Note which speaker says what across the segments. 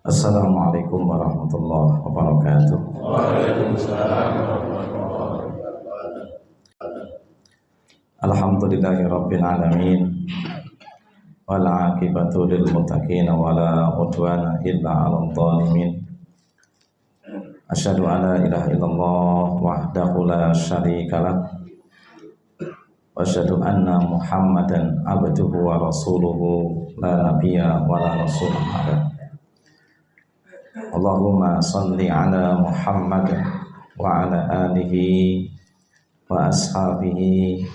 Speaker 1: Assalamualaikum warahmatullahi wabarakatuh.
Speaker 2: Waalaikumsalam warahmatullahi wabarakatuh.
Speaker 1: Alhamdulillahirabbil alamin. Wal 'aqibatu lil muttaqin wala udwana illa 'alal zalimin. Asyhadu an la ilaha illallah wahdahu la syarikalah wa asyhadu anna Muhammadan abduhu wa rasuluhu la nabiyya wa la rasulah ba'da. Allahumma salli ala Muhammad wa ala alihi wa ashabihi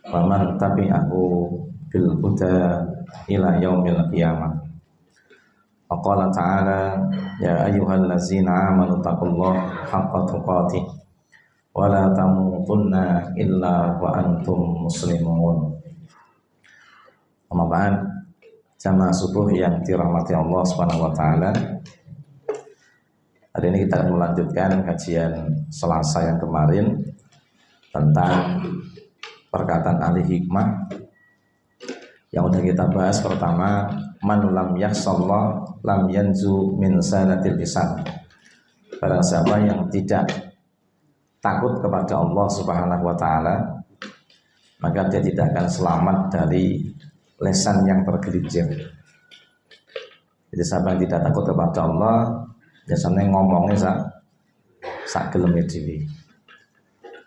Speaker 1: wa man tabi'ahu bil huda ila yaumil qiyamah. Wa qala ta'ala ya ayyuhallazina amanu taqullaha haqqa tuqatih wa la tamutunna illa wa antum muslimun. Amma ba'd, jamaah subuh yang dirahmati Allah Subhanahu wa taala. Hari ini kita akan melanjutkan kajian Selasa yang kemarin tentang perkataan ahli hikmah yang sudah kita bahas. Pertama, man lam yakhshallah lam yanzu min sanatil lisan. Barang siapa yang tidak takut kepada Allah Subhanahu wa taala, maka dia tidak akan selamat dari lesan yang tergelincir. Jadi siapa yang tidak takut kepada Allah, biasanya ngomongnya sak geleme dhewe.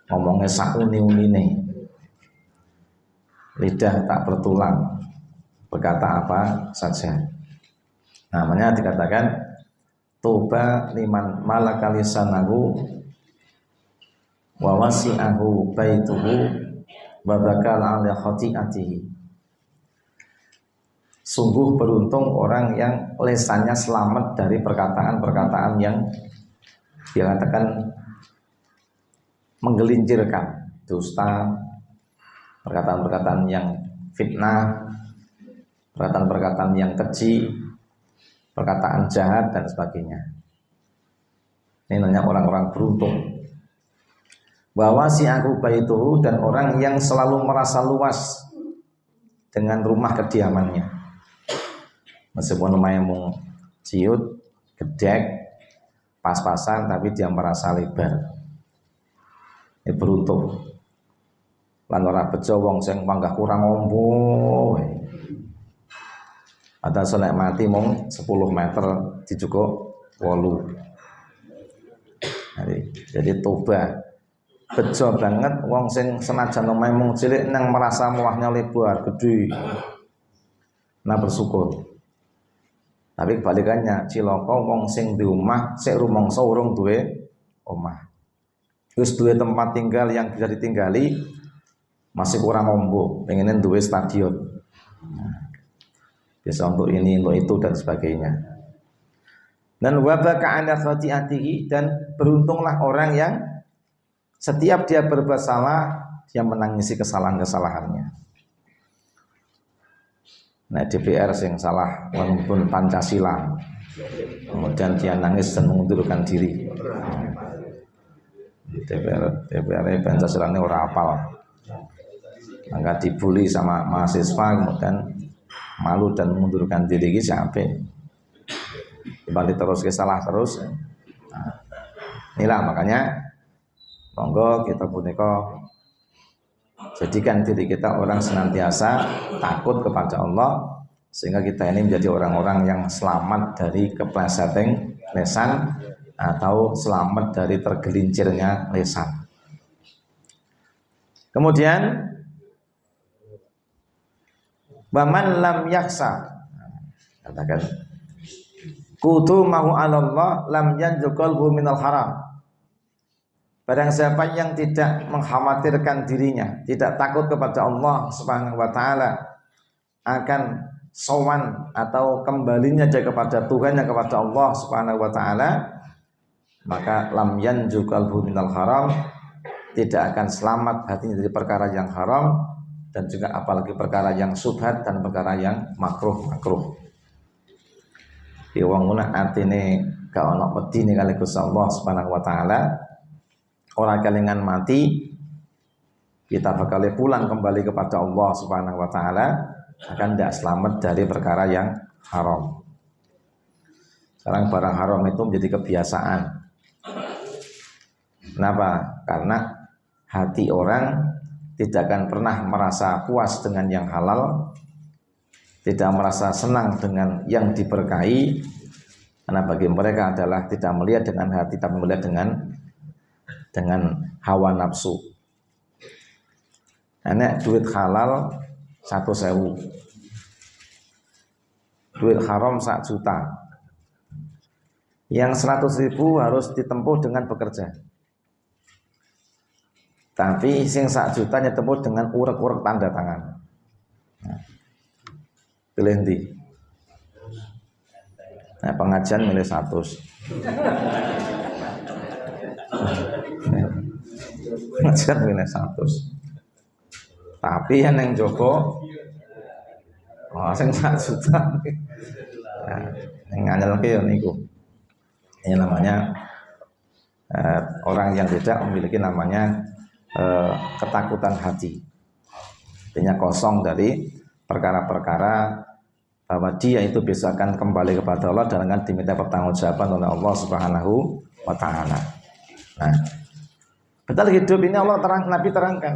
Speaker 1: Ngomongnya sak uni-unine. Lidah tak bertulang, berkata apa saja. Namanya dikatakan toba liman malaka lisanahu wa wasi'ahu baituhu wa bakal ala khati'atihi. Sungguh beruntung orang yang lesannya selamat dari perkataan-perkataan yang dikatakan menggelincirkan, dusta, perkataan-perkataan yang fitnah, perkataan-perkataan yang keji, perkataan jahat dan sebagainya. Ini namanya orang-orang beruntung. Bahwa si aku baituhu, dan orang yang selalu merasa luas dengan rumah kediamannya. Meskipun rumahnya mung ciut, gedek, pas-pasan, tapi dia merasa lebar. Ini beruntung. Lan ora bejo wong sing panggah kurang ombo. Ada selek mati mung 10 meter dijukuk 8. Jadi toba. Bejo banget wong sing senajan omahe mung cilik nang merasa muahnya lebar, gede. Nah bersyukur. Tapi kebalikannya, cilaka wong sing di omah sik rumangsa urung duwe omah. Wis duwe tempat tinggal yang bisa ditinggali, masih kurang ombo, pengen duwe stadion. Bisa untuk ini, untuk itu dan sebagainya. Dan wabaka ala khati'atihi, dan beruntunglah orang yang setiap dia berbuat salah, dia menangisi kesalahan-kesalahannya. Nah, DPR yang salah menuntun Pancasila, kemudian dia nangis dan mengundurkan diri. DPR Pancasila ini orang apal, maka dibully sama mahasiswa, kemudian malu dan mengundurkan diri. Sampai dibalik terus ke salah terus. Nah, inilah makanya monggo kita punika jadikan diri kita orang senantiasa takut kepada Allah, sehingga kita ini menjadi orang-orang yang selamat dari keplesetan lesan atau selamat dari tergelincirnya lesan. Kemudian baman lam yaksa, katakan kudu mahu Allah lam yanjuqalhu minal haram. Barang siapa yang tidak mengkhawatirkan dirinya, tidak takut kepada Allah Subhanahu wa taala, akan sowan atau kembalinya dia kepada Tuhannya, kepada Allah Subhanahu wa taala, maka lam yanjuqalhu minal haram, tidak akan selamat hatinya dari perkara yang haram, dan juga apalagi perkara yang syubhat dan perkara yang makruh. Di wong ngene atine gak ana wedine kali Gusti Allah Subhanahu wa taala, ora kelingan mati, kita bakal pulang kembali kepada Allah Subhanahu wa taala, akan tidak selamat dari perkara yang haram. Sekarang barang haram itu menjadi kebiasaan. Kenapa? Karena hati orang tidak akan pernah merasa puas dengan yang halal, tidak merasa senang dengan yang diberkahi, karena bagi mereka adalah tidak melihat dengan hati, tapi melihat dengan hawa nafsu. Enak duit halal 1.000, duit haram 1 juta, yang 100.000 harus ditempuh dengan bekerja. Tapi sing 1 juta ditempuh dengan urek-urek tanda tangan. Nah, pilih ndi? Nah, pengajian milih 100. Pengajian milih 100. Tapi yang Joko sing 1 juta. Nah, yang nganyel ki ya niku. Ini namanya orang yang tidak memiliki namanya ketakutan hati. Artinya kosong dari perkara-perkara bahwa dia itu bisa akan kembali kepada Allah dan akan diminta pertanggungjawaban oleh Allah Subhanahu wa taala. Nah, betul hidup ini Allah Nabi terangkan.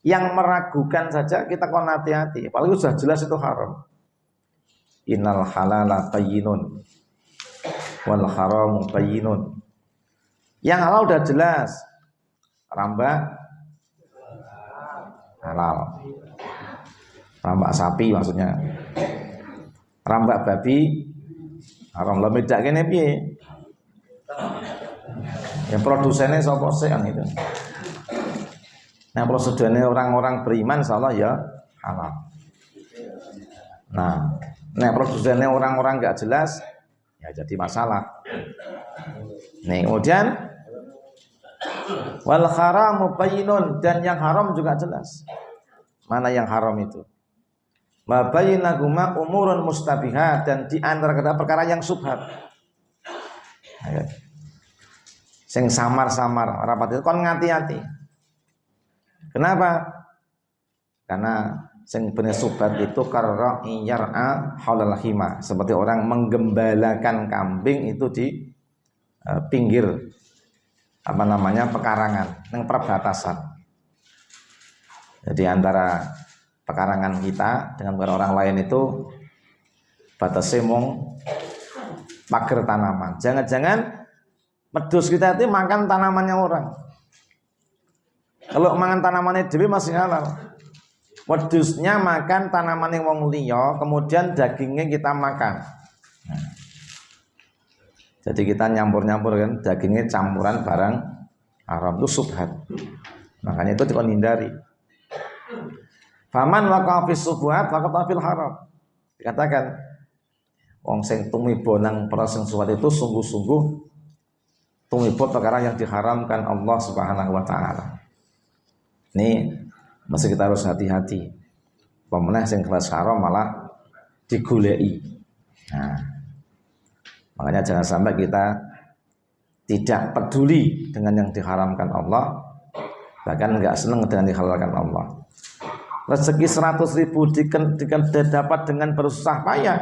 Speaker 1: Yang meragukan saja kita kon hati-hati, apalagi sudah jelas itu haram. Innal halala bayyinun wal haramu bayyinun. Yang halal udah jelas. Rambak halal. Rambak sapi maksudnya. Rambak babi haram. Lah beda kene piye? Ya produsennya sapa sih yang itu. Nah, prosedurnya orang-orang beriman insyaallah ya halal. Nah, produsennya orang-orang enggak jelas ya jadi masalah. Nih, kemudian wal haramu bayyinun, dan yang haram juga jelas. Mana yang haram itu? Ma bainahuma umurun mustabihat, dan di antara perkara yang subhat. Sing samar-samar rapat itu kon ngati-ati. Kenapa? Karena sing bener subhat itu karra yar'a haulal hima, seperti orang menggembalakan kambing itu di pinggir pekarangan, yang perbatasan. Jadi antara pekarangan kita dengan orang lain itu batasnya mung pagar tanaman. Jangan-jangan medus kita itu makan tanamannya orang. Kalau makan tanamannya dewi masih halal. Wedusnya makan tanaman yang wong liya, kemudian dagingnya kita makan. Jadi kita nyampur-nyampur kan, dagingnya campuran barang haram, itu subhat. Makanya itu dikon hindari. Faman waqa'a fi subhat waqa'a fil haram. Dikatakan wong sing tumiba nang perkara sing subhat itu sungguh-sungguh tumiba perkara yang diharamkan Allah Subhanahu wa taala. Ini mesti kita harus hati-hati. Pemenang sing kelas haram malah digoleki. Nah, makanya jangan sampai kita tidak peduli dengan yang diharamkan Allah, bahkan enggak senang dengan dihalalkan Allah. Rezeki 100.000 dapat dengan bersusah payah,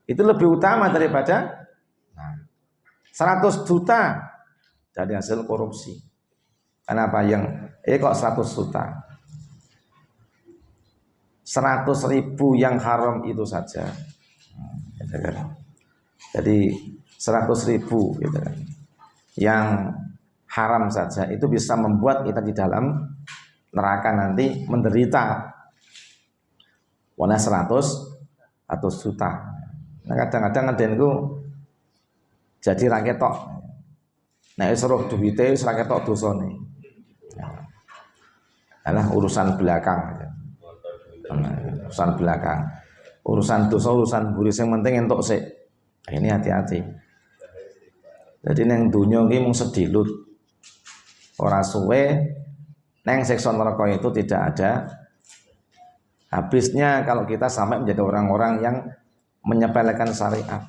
Speaker 1: itu lebih utama daripada 100 juta dari hasil korupsi. Kenapa yang kok 100 juta? 100.000 yang haram itu saja. Jadi 100.000 gitu kan. Yang haram saja itu bisa membuat kita di dalam neraka nanti menderita. Warna 100 juta. Nah, kadang-kadang ngedenku jadi rakyat tok. Nah, seruh duwite wis rakyat tok dosane. Adalah urusan belakang. Urusan belakang. Urusan dosa, urusan buris, yang penting entuk sik. Ini hati-hati. Jadi neng dunya iki mung sedilut. Ora suwe neng siksa neraka itu tidak ada habisnya kalau kita sampai menjadi orang-orang yang menyepelekan syariat.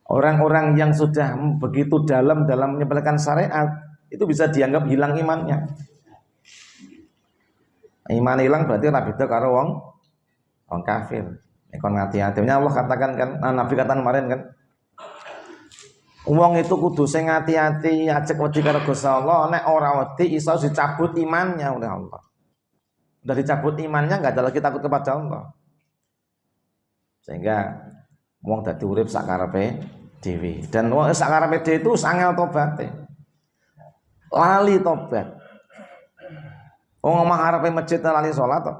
Speaker 1: Orang-orang yang sudah begitu dalam menyepelekan syariat itu bisa dianggap hilang imannya. Iman hilang berarti ora beda karo wong kafir. Kon ngati-hati. Allah katakan kan, Nabi katakan kemarin kan, wong itu kudu sing ngati-hati ajek wedi karo Gusti Allah, nek ora wedi iso dicabut imannya oleh Allah. Udah dicabut imannya enggak ada lagi takut kepada Allah. Sehingga wong dadi urip sak karepe dhewe. Dan wong sak karepe dhewe itu sangel tobaté. Lali tobat. Wong omah karepe masjid lali salat to.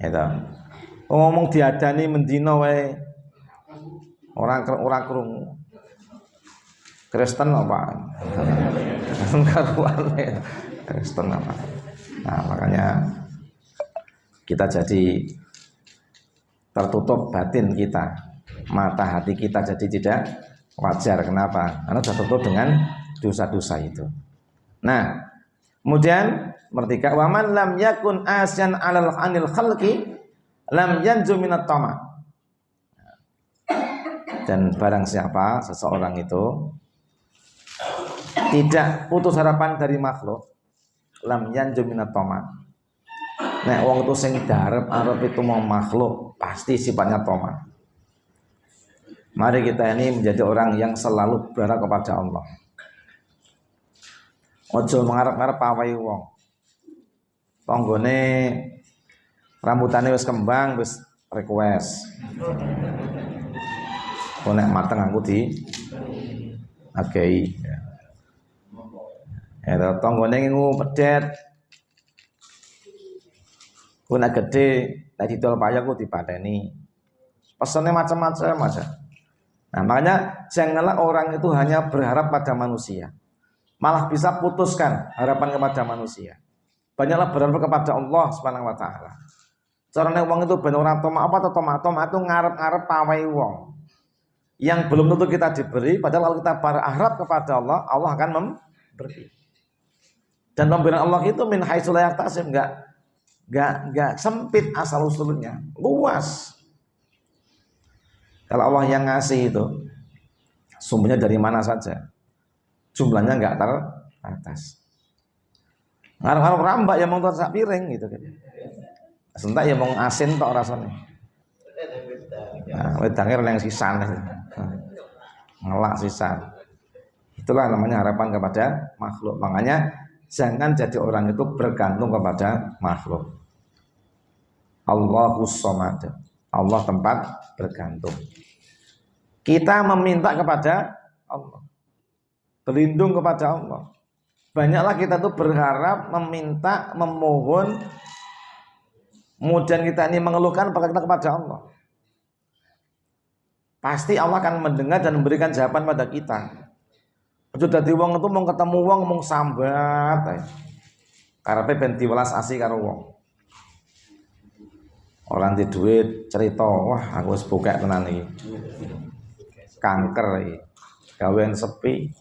Speaker 1: Itu. Ngomong diadani mendino wae orang krungu. Kristen apa? Karuane. Kristen apa? Nah, makanya kita jadi tertutup batin kita, mata hati kita jadi tidak wajar. Kenapa? Karena tertutup dengan dosa-dosa itu. Nah, kemudian bertiga, waman lam yakun asyan alal anil khalqi lam yanju minat tama. Dan barang siapa seseorang itu tidak putus harapan dari makhluk, lam yanju minat tama. Nek wong itu sing arep itu mau makhluk pasti sifatnya tama. Mari kita ini menjadi orang yang selalu berharap kepada Allah. Ojo mengharap-harap pawahi wong. Tanggone rambutane wis kembang wis request. Kok nek mateng aku di agei. Ya tanggone ngu pedet. Ku nek gede nek didol payah ku dipateni. Pesannya macam-macam aja. Nah, makanya janganlah orang itu hanya berharap pada manusia. Malah bisa putuskan harapan kepada manusia. Banyaklah berharap kepada Allah Subhanahu wa taala. Carane wong itu ben ora toma apa to toma itu ngarep-ngarep pawehi wong. Yang belum tentu kita diberi, padahal kalau kita berharap kepada Allah, Allah akan memberi. Dan pemberian Allah itu min haitsu la yahtasib, enggak sempit asal usulnya, luas. Kalau Allah yang ngasih itu sumbernya dari mana saja, jumlahnya enggak terbatas. Ngarep-ngarep rambak ya mau sak piring gitu kan. Sentak ya mau asin tok rasane. Nah, wedangnya yang sisan. Ngelak sisan. Itulah namanya harapan kepada makhluk. Makanya jangan jadi orang itu bergantung kepada makhluk. Allahus Samad. Allah tempat bergantung. Kita meminta kepada Allah, berlindung kepada Allah. Banyaklah kita tuh berharap, meminta, memohon, kemudian kita ini mengeluhkan kepada Allah. Pasti Allah akan mendengar dan memberikan jawaban pada kita. Sudah di wong itu mau ketemu wong mau sambat, karepe ben diwelas asih karo wong. Orang di duit cerita, wah aku wis bokek tenan iki. Kanker iki. Gawean sepi.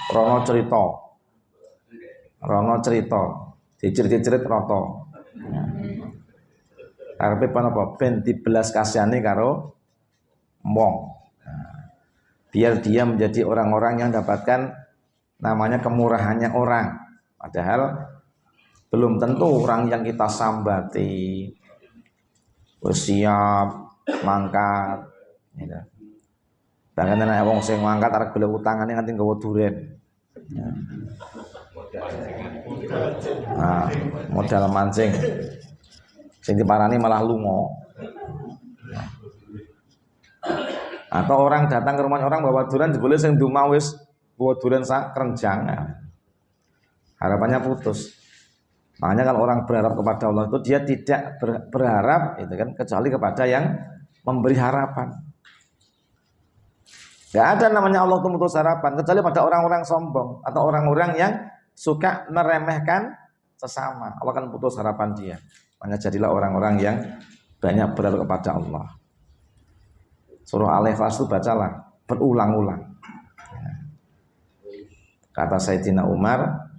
Speaker 1: Rono cerita, dicerit-cerit roto. Karepe apa ben dibelas kasihane karo wong. Biar dia menjadi orang-orang yang dapatkan namanya kemurahannya orang. Padahal belum tentu orang yang kita sambati siap mangkat gitu. Bahkan nek wong sing mangkat arep golek utangane nganti nggawa duren. Nah, modal mancing. Sing diparani malah lunga. Atau orang datang ke rumah orang bawa duren jebule sing nduma wis bawa duren sak kerenjang. Harapannya putus. Makanya kalau orang berharap kepada Allah itu dia tidak berharap itu kan kecuali kepada yang memberi harapan. Gak ada namanya Allah itu putus harapan kecuali pada orang-orang sombong atau orang-orang yang suka meremehkan sesama. Allah akan putus harapan dia. Makanya jadilah orang-orang yang banyak berharap kepada Allah. Surah Al-Ikhlas itu bacalah berulang-ulang. Kata Sayyidina Umar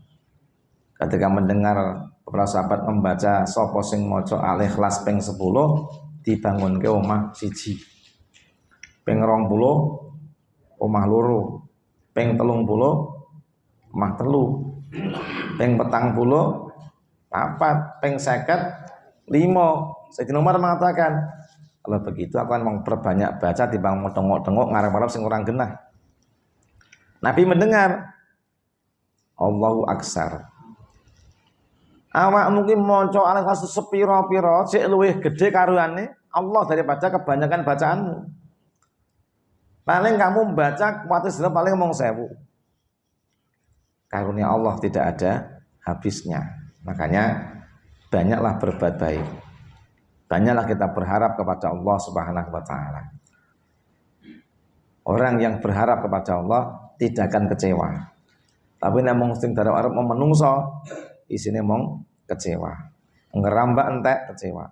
Speaker 1: ketika mendengar para sahabat membaca sapa sing maca Al-Ikhlas ping 10 dibangunke omah siji. Ping 20 omah loro, ping 30 omah telu, ping 40 papat, ping 50 Sayyidina Umar mengatakan, kalau begitu aku akan memperbanyak baca timbang mau tengok-tengok ngarep-ngarep sing orang genah. Nabi mendengar, Allahu aksar. Awak mungkin maca al-Ikhlas sepiro-piro sik luwih gede karuane Allah daripada kebanyakan bacaanmu. Paling kamu baca kuatis paling mung 1000. Karunia Allah tidak ada habisnya. Makanya banyaklah berbuat baik. Banyaklah kita berharap kepada Allah Subhanahu wa taala. Orang yang berharap kepada Allah tidak akan kecewa. Tapi nek mung sing darep arep menungso, isine mung kecewa. Ngerambak entek kecewa.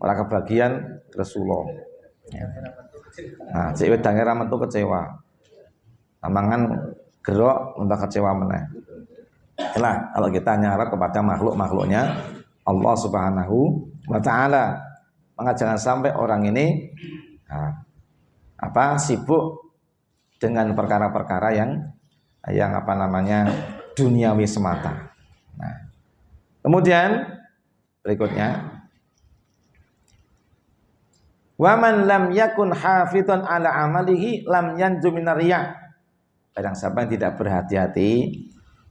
Speaker 1: Ora kebagian Rasulullah. Ya. Nah, cek wedange ra metu kecewa. Amangan gerok untuk kecewa meneh. Itulah kalau kita nyarap kepada makhluk-makhluknya Allah Subhanahu wa taala. Maka jangan sampai orang ini sibuk dengan perkara-perkara yang duniawi semata. Nah, kemudian berikutnya, wa man lam yakun hafidhan ala amalihi lam yanju minar riya. Barang siapa yang tidak berhati-hati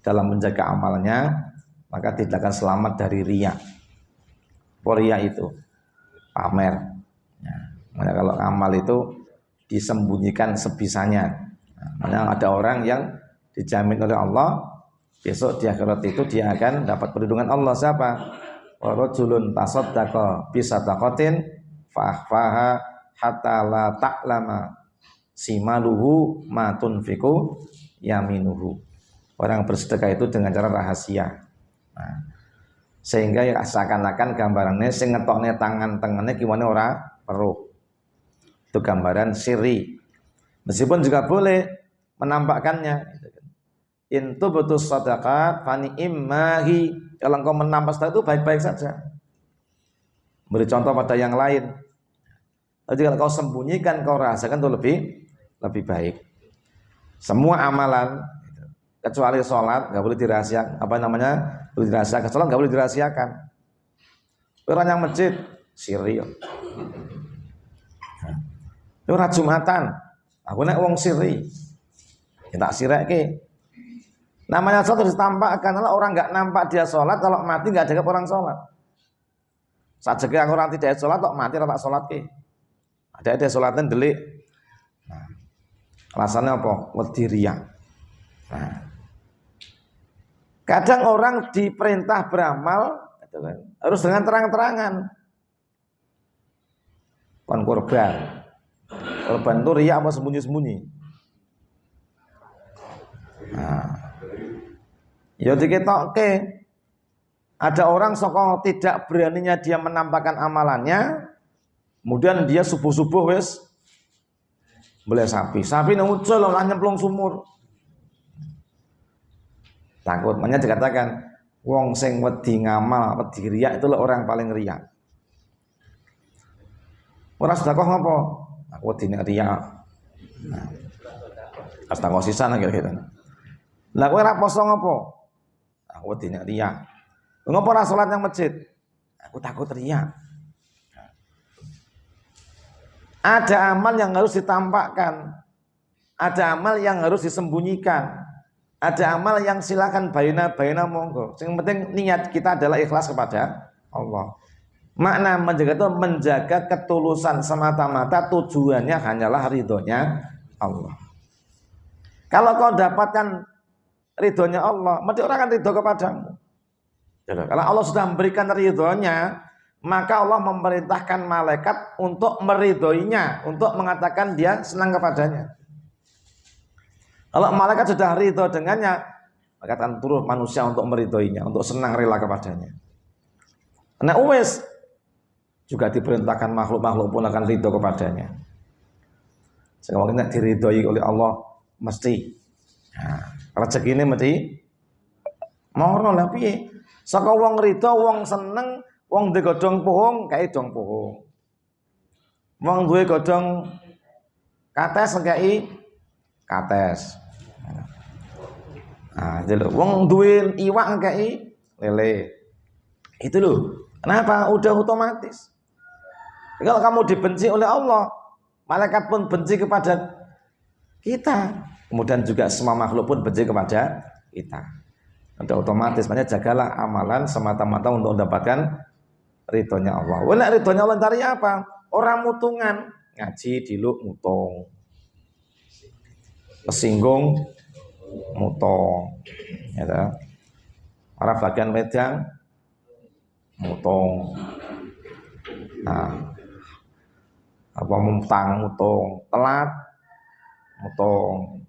Speaker 1: dalam menjaga amalnya, maka tidak akan selamat dari riya. Riya itu pamer. Nah, kalau amal itu disembunyikan sebisanya. Nah, ada orang yang dijamin oleh Allah besok di akhirat itu dia akan dapat perlindungan Allah. Siapa? Rajulun tasaddaqa bi sadaqatin fa akhfaha hatta la ta'lama simaluhu ma tunfiqu yaminuhu. Orang bersedekah itu dengan cara rahasia. Nah, sehingga ya seakan-akan gambarannya sing ngetokne tangan tengene gimana ora weruh. Itu gambaran sirri. Meskipun juga boleh menampakkannya. Intu betul sedekah fani immahi. Kalau engkau menampak sedekah itu baik-baik saja. Beri contoh pada yang lain. Jadi kalau kau sembunyikan, kau rasakan itu lebih baik. Semua amalan kecuali sholat nggak boleh dirahasiakan. Boleh dirahasiakan. Sholat nggak boleh dirahasiakan. Orang yang masjid sirri. Orang Jumatan, aku nek wong sirri, tak sireke. Namanya sholat harus ditampakkan. Kalau orang nggak nampak dia sholat, kalau mati nggak ada orang sholat. Saat jaga orang tidak sholat, kok mati tak sholat ke. Ada sholatnya delik. Nah, alasannya apa? Wedi riya. Nah, kadang orang diperintah beramal harus dengan terang-terangan. Kon korban itu riya apa sembunyi-sembunyi? Nah, ya diketokke. Ada orang soko tidak beraninya dia menampakkan amalannya, kemudian dia subuh-subuh wis boleh sapi ngucul lah nyemplung sumur. Takut, makanya dikatakan wong sing wedi ngamal, wedi riya itu orang paling riya. Ora sedekah ngopo? Aku wedi nek riya. Nah, sedekah sisan gitu. Lah kowe ora poso ngopo? Aku wedi nek riya. Ngopo ora salat nang masjid? Aku takut riya. Ada amal yang harus ditampakkan. Ada amal yang harus disembunyikan. Ada amal yang silakan bayna monggo. Yang penting niat kita adalah ikhlas kepada Allah. Makna menjaga itu menjaga ketulusan semata-mata, tujuannya hanyalah ridhonya Allah. Kalau kau dapatkan ridhonya Allah, mesti orang akan ridho kepadamu. Kalau Allah sudah memberikan ridhonya, maka Allah memerintahkan malaikat untuk meridhoinya, untuk mengatakan dia senang kepadanya. Kalau malaikat sudah ridho dengannya, maka akan turun manusia untuk meridhoinya, untuk senang rela kepadanya. Nah, Uwais juga diperintahkan makhluk-makhluk pun akan ridho kepadanya. Sehingga kita diridhoi oleh Allah mesti. Nah, rezeki ini mesti moro lah piye? Saka wong ridho, wong seneng, wong duwe godhong pohong, kae dong pohong. Wong duwe godhong kates kae kates. Nah, jadi wong duwe iwak kae lele. Itu loh. Kenapa? Udah otomatis. Kalau kamu dibenci oleh Allah, malaikat pun benci kepada kita. Kemudian juga semua makhluk pun benci kepada kita. Udah otomatis. Makanya jagalah amalan semata-mata untuk mendapatkan ridhonya Allah. Wala ridhonya Allah cari apa? Orang mutungan, ngaji diluk mutung. Kesinggung mutong. Ya, orang bagian wedang mutong. Nah, apa mutang mutung, telat mutung.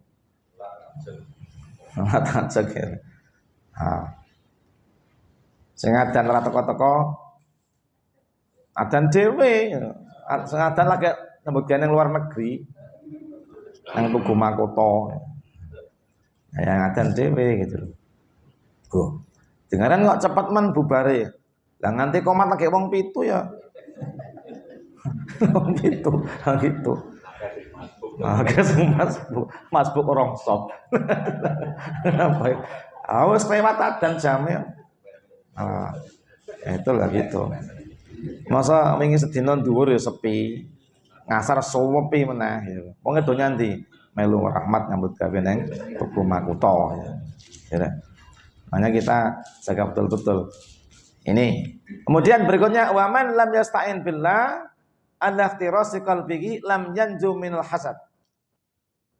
Speaker 1: Telat aja gitu. Nah, sing adan ora teko-teko adan dhewe. Sing adan lagi sembagian yang luar negeri. Yang tugu Makoto. Yang adan dhewe gitu loh. Go. Dengaran kok cepet men bubare. Lah nganti komat lagi wong pitu ya. Wong pitu, gitu. Oke, masbuk orang sok. Awas lewat adan jamnya. Itulah gitu. Masa wingi sedina dhuwur ya sepi. Ngasar suwepi meneh ya. Wong donya ndi? Melu rahmat nyambut gawe nang Tugu Makuto ya. Makanya kita jaga betul-betul. Ini. Kemudian berikutnya waman lam yasta'in billah al-ikhtirasi qalbihi lam yanju minal hasad.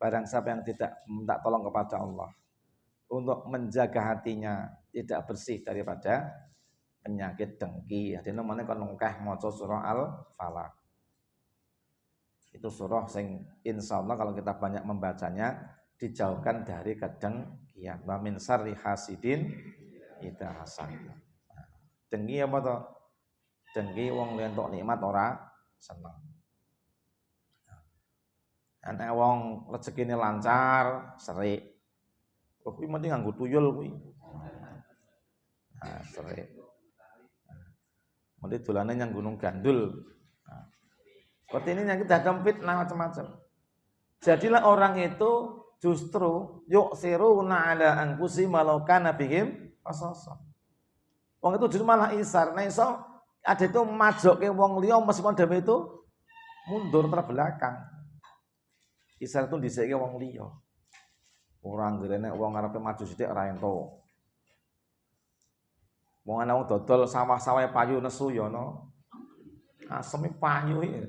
Speaker 1: Barang siapa yang tidak minta tolong kepada Allah untuk menjaga hatinya tidak bersih daripada penyakit dengki. Hadine meneh kon nengkeh maca surah Al-Falaq. Itu surah sing insyaallah kalau kita banyak membacanya dijauhkan dari kedengkian. Wa min syarri hasidin idza hasad. Dengki apa to? Dengki wong entuk nikmat ora seneng. Ana wong rezekine lancar, serik. Oh, kuwi mesti nganggo tuyul kuwi. Nah, serik. Mesti dolane nyang Gunung Gandul. Nah, seperti ini yang kita hadap fitnah macam-macam. Jadilah orang itu justru yu'siruna ala anfusi walau kana bihim khasasah. Wong itu justru malah isar. Nah iso ada itu majoke wong liya meskipun dhewe itu mundur terbelakang. Isar itu dhisike wong liya. Ora ngrene wong arepe maju sithik ora entuk. Wong ana wong dodol sawah-sawahe payu nesu ya ana. Aseme payu iki.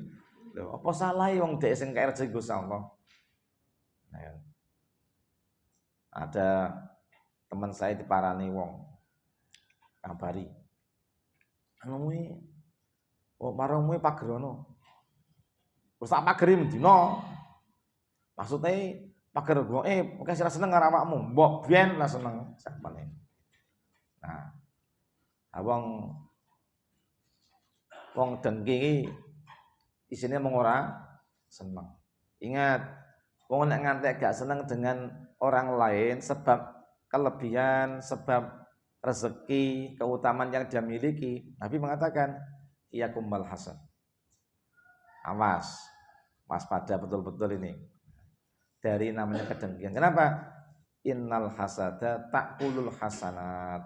Speaker 1: Lho, apa salahe wong dhek sing kaya rezeki Gusti Allah. Nah, ada teman saya diparani wong kabari. Anu kuwi oh marangmu pagerono. Wis tak pageri mendina. Maksudnya pager gue, oke sira seneng karo awakmu, mbok biyen lah seneng sakmene. Nah, wong dengki iki isine mung ora seneng. Ingat, wong nek nganti gak seneng dengan orang lain sebab kelebihan, sebab rezeki, keutamaan yang dia miliki, Nabi mengatakan, iyakum wal hasad. Awas, waspada betul-betul ini. Dari namanya kedengkian. Kenapa? Innal hasada ta'kulul hasanat.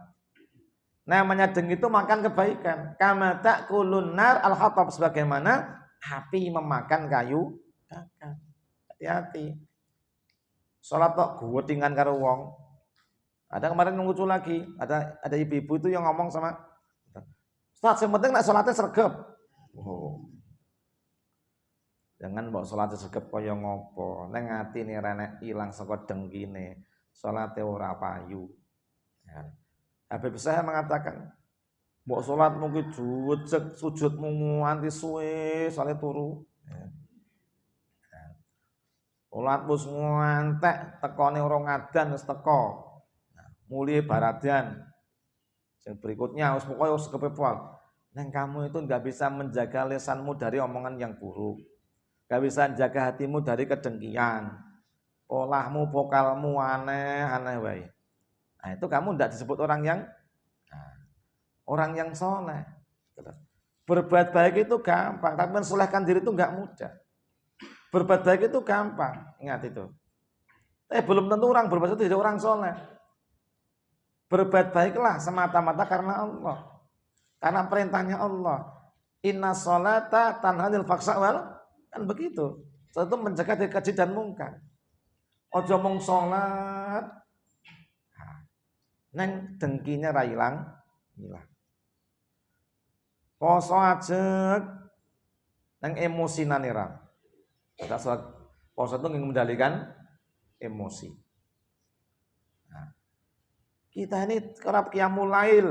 Speaker 1: Namanya dengki itu makan kebaikan. Kama ta'kulun nar al-hatab, sebagaimana api memakan kayu bakar. Hati-hati. Salat tok guwedingan karo wong. Ada kemarin lucu lagi, ada ibu-ibu itu yang ngomong sama Ustaz, yang penting nek salatnya sregep. Oh. Jangan mbok salate segep kaya ngopo. Ning atine renek ilang saka dengkine, salate ora payu. Ya. Habib saya mengatakan, mbok salatmu ki juwejeg, sujudmu nganti suwe, salate turu. Ya. Salatmu ngantek, tekone ora ngadan wis teko. Nah, muli baradan. Yang berikutnya harus pokoknya harus kepepol. Neng kamu itu nggak bisa menjaga lisanmu dari omongan yang buruk. Gak bisa jaga hatimu dari kedengkian. Polahmu, vokalmu aneh wae. Nah, itu kamu tidak disebut orang yang soleh. Berbuat baik itu gampang, tapi mensolehkan diri itu nggak mudah. Berbuat baik itu gampang, ingat itu. Belum tentu orang berbuat itu jadi orang soleh. Berbuat baiklah semata-mata karena Allah. Karena perintahnya Allah. Inna sholata tanhanil faksa wal, kan begitu. Itu mencegah dari keji dan mungkar. Ojo mung sholat, neng dengkinya ra ilang. Poso ajek, neng emosi nanira. Kata sholat poso itu mengendalikan emosi. Nah, kita ini kerap qiyamul lail,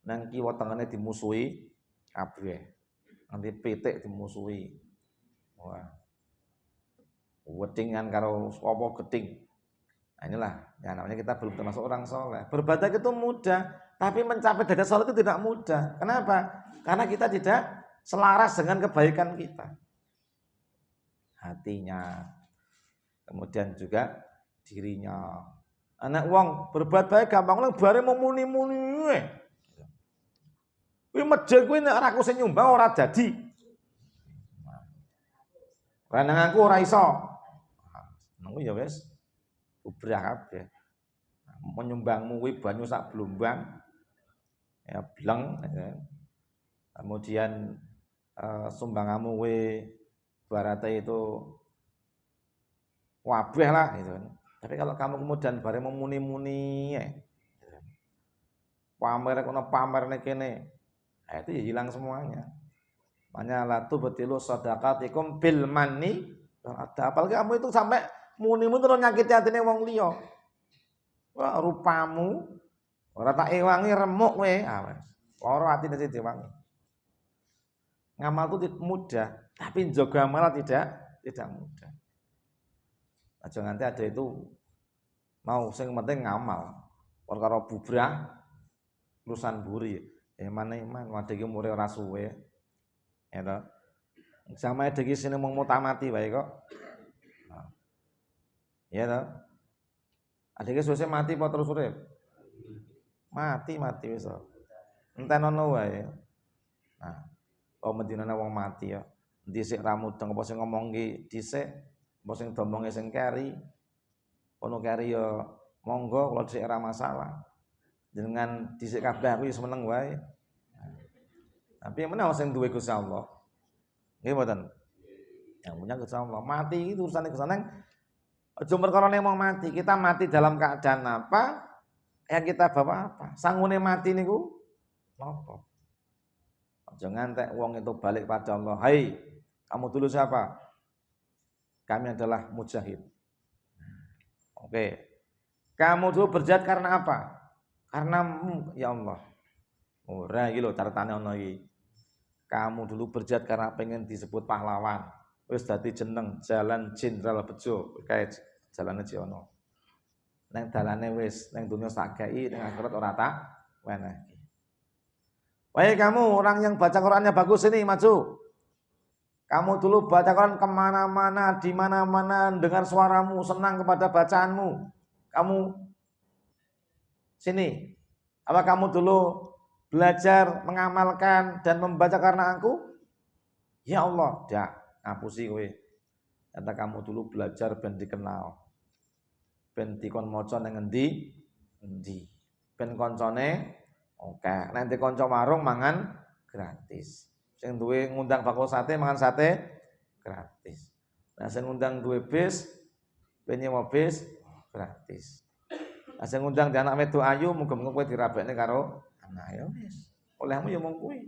Speaker 1: nang kiwa tengene dimusuhi kabeh. Nanti pitik dimusuhi. Wah. Wetingan karo apa geting. Nah, inilah ya namanya kita belum termasuk orang soleh. Beribadah itu mudah, tapi mencapai derajat soleh itu tidak mudah. Kenapa? Karena kita tidak selaras dengan kebaikan kita. Hatinya, kemudian juga dirinya. Anak uang berbuat baik gampang lah, bare mau muni-muni. Kuwi masjid kuwi nek ora aku sing nyumbang ora dadi. Renang aku ora iso. Nang ya wis ubrah kabeh. Menyumbangmu kuwi banyu sak blombang. Ya bleng ya. Kemudian sumbanganmu kuwi barate itu wabah lah gitu. Tapi kalau kamu kemudian bareng memuni-muni ya. Pamer kono pamer kene. Nah, itu ya hilang semuanya. Makanya la tubtilu shadaqatikum bil manni. Apalagi kamu itu sampai muni-muni terus nyakiti atine wong liya. Wah, rupamu ora tak ewangi remuk kowe. Ah wis. Lara atine diwangi. Ngamal itu mudah, tapi jaga amal tidak mudah. Aja nganti ada itu mau sing penting ngamal. Perkara bubrah urusan buri. Mana iman wae iki umure ora suwe. Ya to. Sama iki sine mung mutamati wae kok. Ya to. Adike susah mati apa terus urip? Mati wis. Entenono wae. Nah, medinane wong mati ya. Dhisik ra mudeng apa sing ngomong ki dhisik, apa sing domonge sing keri. Ono keri ya monggo kalau dhisik ora masalah. Dengan dhisik kabeh aku wis meneng wae. Tapi yang mana sing duwe Gusti Allah? Nggih mboten. Yang punya Gusti Allah. Mati itu urusane Gusti Allah. Aja perkara mau mati, kita mati dalam keadaan apa? Yang kita bawa apa? Sangune mati niku napa? Aja ngantek wong itu balik pada Allah. Hai, kamu dulu siapa? Kami adalah mujahid. Oke. Kamu dulu berjihad karena apa? Karena ya Allah. Ora iki lho caritane ana iki. Kamu dulu berjihad karena pengen disebut pahlawan. Wis dadi jeneng Jalan Jenderal Bejo, kae jalane Ciono. Nang dalane wis nang dunya sak gai, nang akhirat ora tak wenehi. Wahai kamu orang yang baca Qur'annya bagus ini maju. Kamu dulu baca Quran kemana-mana, di mana-mana dengar suaramu, senang kepada bacaanmu. Kamu sini. Apa kamu dulu belajar mengamalkan dan membaca karena aku? Ya Allah, dak ngapusi kowe. Kata kamu dulu belajar ben dikenal. Ben dikon maca nang endi? Endi. Ben koncone oke, nanti kanca warung mangan gratis. Sing duwe ngundang bakul sate mangan sate gratis. Nah sing ngundang duwe bis, ben nyewa bis gratis. Nah sing ngundang di anak wedok ayu muga-muga kowe dirabekne karo anak ya wis. Olehmu ya mung kuwi.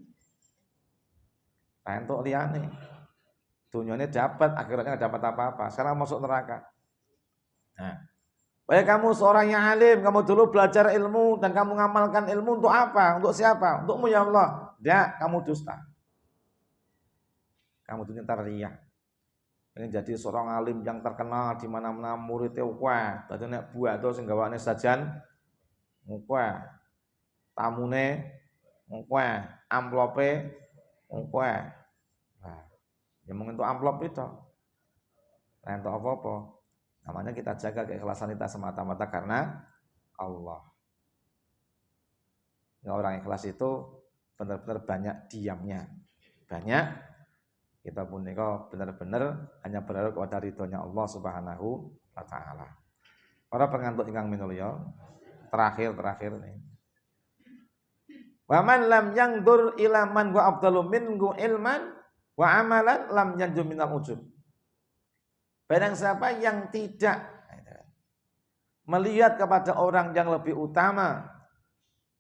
Speaker 1: Ra entuk liyane. Dunyane dapat, akhiratnya enggak dapat apa-apa. Sekarang masuk neraka. Nah, baik kamu seorang yang alim, kamu dulu belajar ilmu dan kamu ngamalkan ilmu untuk apa? Untuk siapa? Untukmu ya Allah. Tidak, kamu dusta. Kamu itu ntar riya. Ini jadi seorang alim yang terkenal di mana-mana muridnya ukwa. Tadi nek buah itu sing gawane sajan ukwa. Tamune ukwa, amplope ukwa. Nah, ya mungkin untuk amplop itu. Nah, untuk apa-apa? Namanya kita jaga keikhlasan kita semata-mata karena Allah. Ya, orang ikhlas itu benar-benar banyak diamnya. Banyak kita pun benar-benar hanya berharap kepada ridhonya Allah Subhanahu wa taala. Para pengantuk ingkang minulya, terakhir nih. Wa man lam yangdur ila man wa afdalu minhu ilman wa amalan lam yanju minal ujub. Barang siapa yang tidak melihat kepada orang yang lebih utama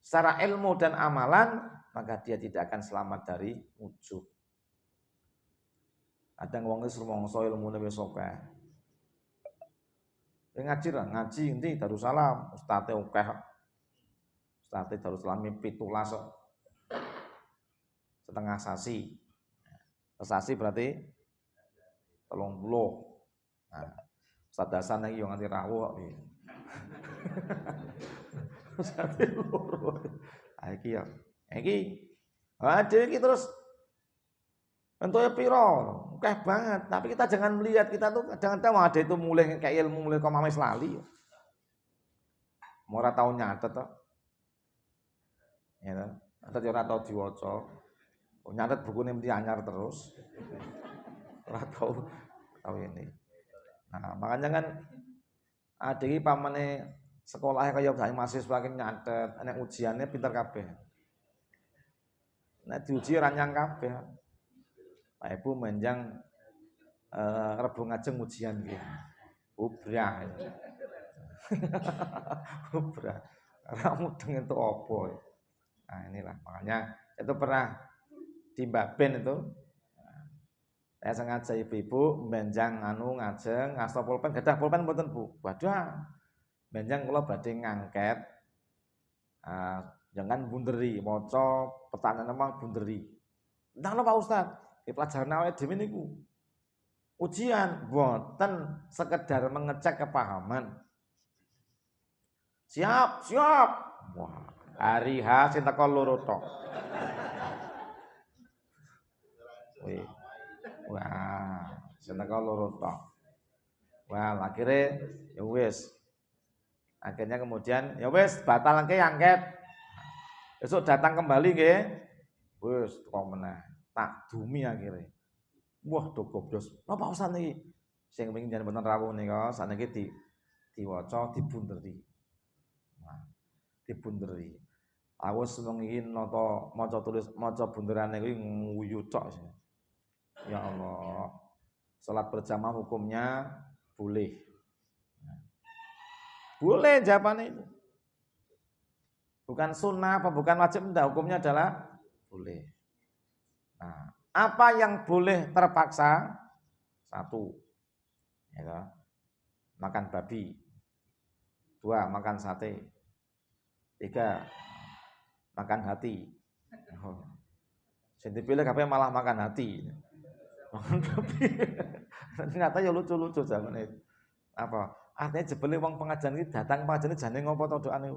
Speaker 1: secara ilmu dan amalan, maka dia tidak akan selamat dari ujub. Kadang wong wis rumangsa ilmune wis akeh. Ngaji lah, ngaji endi Darussalam, ustaze akeh. Ustaze Darussalam 17 kok. Setengah sasi. Sasi berarti 30. Nah, Ustaz Hasan iki yo nganti rawuh kok piye. Ustaz loro. Ah iki ya. Iki dhewe iki terus bentuknya piro, akeh banget. Tapi kita jangan melihat, kita tuh kadang-kadang ada itu mulai kayak ilmu mulai kok mames lali. Ora tau nyatet to. Ya to. Nyatet ora tau diwaca. Nyatet bukune mesti anyar terus. Ora tau ini. Nah, makanya kan ada iki pamane sekolah kaya mahasiswa ki nyatet, nek ujiannya pinter kabeh. Nek diuji ora nyang kabeh. Pak Ibu menjang Rebo ngajeng ujian gitu. Ubrah. Ubrah. Kamu dengan itu apa? Nah inilah makanya itu pernah di Baben itu. Saya sengaja ibu-ibu menjang ngajeng ngasta pulpen, gadah pulpen mboten Bu. Waduh. Menjang kula badhe ngangket jangan bunderi, maca pertanyaan memang bunderi. Entah Pak Ustaz. Pelajaran awake dhewe niku ujian boten sekedar mengecek kepahaman. Siap. Wah, hari H sing teko loro tok. Wah, sing teko loro tok. Wah, akhirnya ya wis. Akhirnya kemudian ya wis batal ke angket. Besok datang kembali nggih. Wis teko meneh. Tak dumi akhirnya. Wah, do goblos. Napa Ustaz niki? Sing pengin jan mboten rawuh nika sakniki diwaca dibunderi. Nah, dibunderi. Aku seneng iki nata maca bunderane kuwi nguyu tok. Ya Allah. Salat berjamaah hukumnya boleh. Boleh jawabannya itu. Bukan sunnah apa bukan wajib, enggak, hukumnya adalah boleh. Nah, apa yang boleh terpaksa? 1, ya, makan babi. 2, makan sate. 3, makan hati. Sing dipilih kabeh malah makan hati. Makan babi. Ternyata ya lucu-lucu zaman itu. Apa? Artinya jebule wong pengajian iki datang pengajian jane ngopo to doane?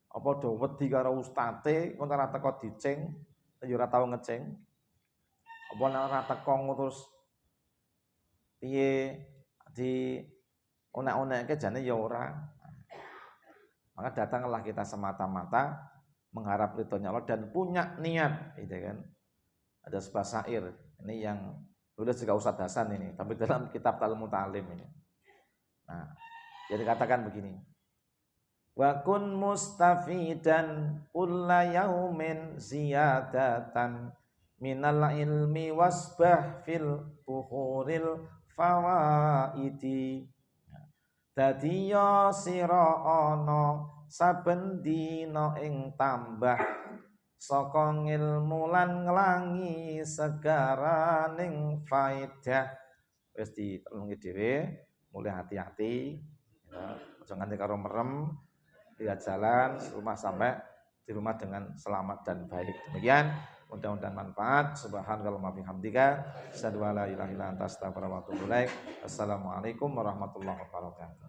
Speaker 1: Apa do wedi karo ustate, kon ora teko dicing, ya ora tau ngecing. Apa nek ora teko terus piye di onek-onekke jane ya ora. Maka datanglah kita semata-mata mengharap ridhonya Allah dan punya niat, gitu kan. Ada sebuah syair ini yang tulis juga Ustaz Hasan ini, tapi dalam kitab Talmud Ta'lim ini. Nah, jadi katakan begini. Wa kun mustafidan kulla yaumin ziyadatan minal ilmi wasbah fil buhuril fawaidi. Dadi ya sira ana saben dina ing tambah saka ngilmu lan nglangi segaraning faedah. Wis ditulungi dhewe, mulai hati-hati ya, aja nganti karo merem, lihat jalan rumah sampai di rumah dengan selamat dan baik. Demikian, mudah-mudahan manfaat. Subhanallah bihamdika, asyhadu an la ilaha illa anta astaghfiruka wa atubu ilaik. Assalamualaikum warahmatullahi wabarakatuh.